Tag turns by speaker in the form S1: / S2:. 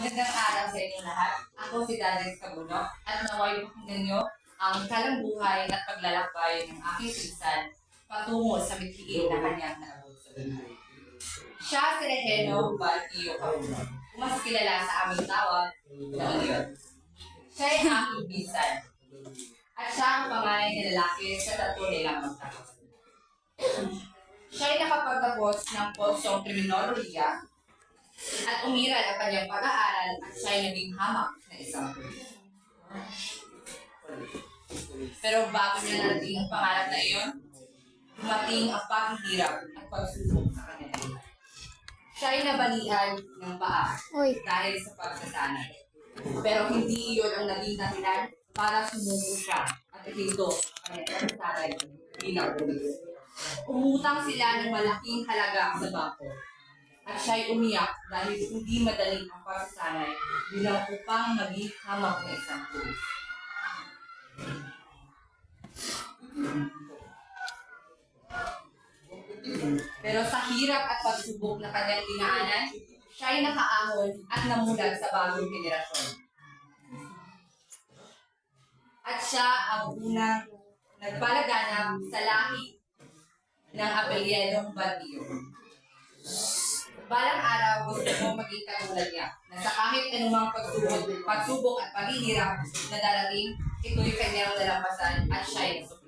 S1: Magandang araw sa inyo lahat. Ako si Darius Cabulok at naway pakinggan niyo ang kalambuhay at paglalakbay ng aking pinsan patungo sa mithiin na kanyang naabot sa buhay. Siya si Regeno Valtio Cabulok, mas kilala sa aming tawag na Union. Siya ay aking pinsan at siya ang panganay na lalaki sa tatlo nilang magkakapatid. Siya ay nakapagtapos ng porsiyong kriminolohiya at umiral ang kanyang pag-aaral at siya ay naging hamak na isang pulis. Pero bago niya narating ang pangarap na iyon, dumating ang paghihirap at pagsubok sa kanya. Siya ay nabalian ng paa dahil sa pagsasanay. Pero hindi iyon ang naging dahilan para sumuko siya at ihinto ang kanyang pagsasanay bilang pulis. Umutang sila ng malaking halaga sa bangko. At siya'y umiyak dahil hindi madali ang pagsasanay bilang upang maging hamak na isang pulis. Pero sa hirap at pagsubok na kanyang dinaanan, siya'y nakaahon at namulat sa bagong henerasyon. At siya ang unang nagpalaganap sa lahi ng apelyedong Valtio. Balang araw, gusto mo maging katulad niya, na sa kahit anumang pagsubok at paghihirap na darating, ito'y kanyang lalampasan at siya'y nasusunod.